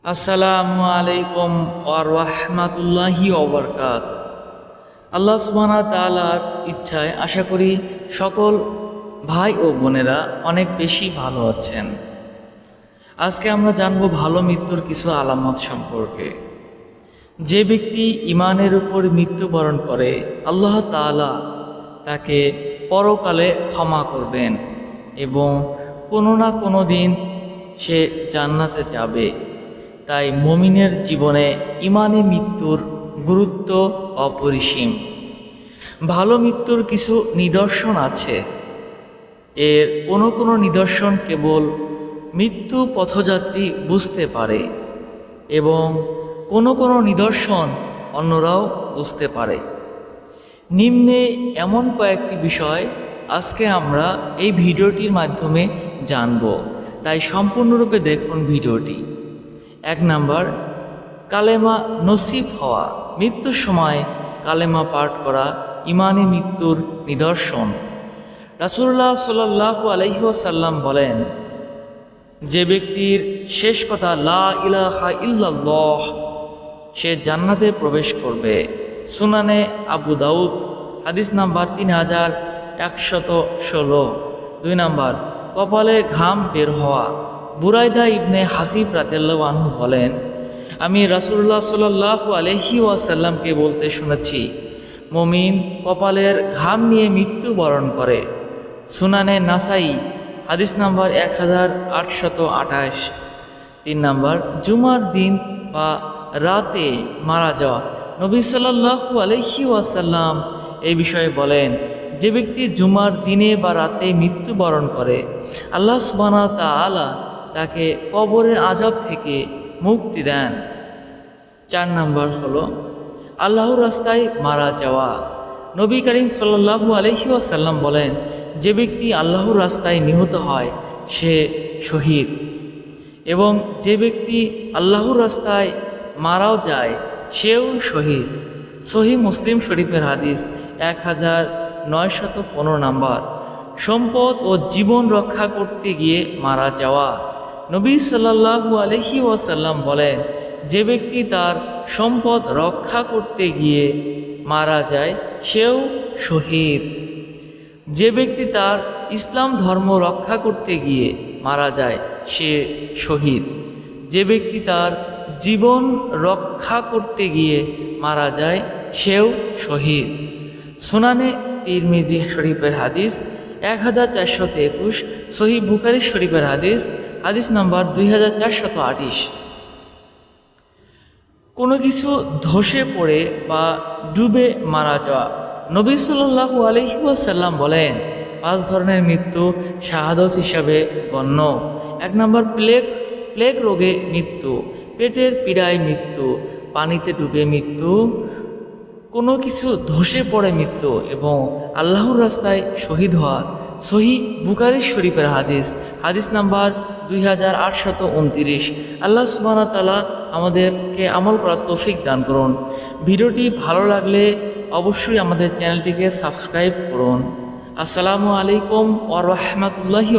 আসসালামু আলাইকুম ওয়া রাহমাতুল্লাহি ওয়া বারাকাতুহু। আল্লাহ সুবহানাহু ওয়া তাআলার ইচ্ছায় আশা করি সকল ভাই ও বোনেরা অনেক বেশি ভালো আছেন। আজকে আমরা জানব ভালো মৃত্যুর কিছু আলামত সম্পর্কে। যে ব্যক্তি ঈমানের উপর মৃত্যুবরণ করে আল্লাহ তাআলা তাকে পরকালে ক্ষমা করবেন এবং কোনো না কোনো দিন সে জান্নাতে যাবে। তাই মুমিনের জীবনে ঈমানে মৃত্যুর গুরুত্ব অপরিসীম। ভালো মৃত্যুর কিছু নিদর্শন আছে। এর কোনো কোনো নিদর্শন কেবল মৃত্যু পথযাত্রী বুঝতে পারে এবং কোনো কোনো নিদর্শন অন্যরাও বুঝতে পারে। নিম্নে এমন কয়েকটি বিষয় আজকে আমরা এই ভিডিওটির মাধ্যমে জানব, তাই সম্পূর্ণরূপে দেখুন ভিডিওটি। 1 নাম্বার, কালেমা নসিব হওয়া। মৃত্যুর সময় কালেমা পাঠ করা ঈমানে মৃত্যুর নিদর্শন। রাসূলুল্লাহ সাল্লাল্লাহু আলাইহি ওয়াসাল্লাম বলেন, যে ব্যক্তির শেষ কথা লা ইলাহা ইল্লাল্লাহ সে জান্নাতে প্রবেশ করবে। সুনানে আবু দাউদ হাদিস নাম্বার 3116। 2 নাম্বার, কপালে ঘাম বের হওয়া। বুরাইদা ইবনে হাসিব রাদিয়াল্লাহু আনহু বলেন, আমি রাসূলুল্লাহ সাল্লাল্লাহু আলাইহি ওয়াসাল্লামকে বলতে শুনেছি, মুমিন কপালের ঘাম নিয়ে মৃত্যুবরণ করে। সুনানে নাসাই হাদিস নাম্বার 1828। 3 নাম্বার, জুমার দিন বা রাতে মারা যাওয়া। নবী সাল্লাল্লাহু আলাইহি ওয়াসাল্লাম এই বিষয়ে বলেন, যে ব্যক্তি জুমার দিনে বা রাতে মৃত্যুবরণ করে আল্লাহ সুবহানাহু ওয়া তাআলা তাকে কবরের আযাব থেকে মুক্তি দেন। 4 নাম্বার হলো আল্লাহর রাস্তায় মারা যাওয়া। নবী করিম সাল্লাল্লাহু আলাইহি ওয়াসাল্লাম বলেন, যে ব্যক্তি আল্লাহর রাস্তায় নিহত হয় সে শহীদ, এবং যে ব্যক্তি আল্লাহর রাস্তায় মারাও যায় সেও শহীদ। সহিহ মুসলিম শরীফের হাদিস 1915 নাম্বার। সম্পদ ও জীবন রক্ষা করতে গিয়ে মারা যাওয়া। নবী সাল্লাল্লাহু আলাইহি ওয়াসাল্লাম বলেন, যে ব্যক্তি তার সম্পদ রক্ষা করতে গিয়ে মারা যায় সেও শহীদ। যে ব্যক্তি তার ইসলাম ধর্ম রক্ষা করতে গিয়ে মারা যায় সে শহীদ। যে ব্যক্তি তার জীবন রক্ষা করতে গিয়ে মারা যায় সেও শহীদ। সুনানে তিরমিজি শরীফের হাদিস 1423। সহিহ বুখারী শরীফের হাদিস, হাদিস নাম্বার 2428। কোনো কিছু ধসে পড়ে বা ডুবে মারা যাওয়া। নবী সাল্লাল্লাহু আলাইহি ওয়াসাল্লাম বলেন, 5 ধরনের মৃত্যু শাহাদত হিসাবে গণ্য। 1 নাম্বার, প্লেগ রোগে মৃত্যু, পেটের পীড়ায় মৃত্যু, পানিতে ডুবে মৃত্যু, কোনো কিছু ধসে পড়ে মৃত্যু এবং আল্লাহর রাস্তায় শহীদ হওয়া। সহিহ বুখারী শরীফের হাদিস, হাদিস নাম্বার 2829। আল্লাহ সুবহানাহু ওয়া তাআলা আমাদেরকে আমল করার তৌফিক দান করুন। ভিডিওটি ভালো লাগলে অবশ্যই আমাদের চ্যানেলটিকে সাবস্ক্রাইব করুন। আসসালামু আলাইকুম ওয়া রাহমাতুল্লাহি।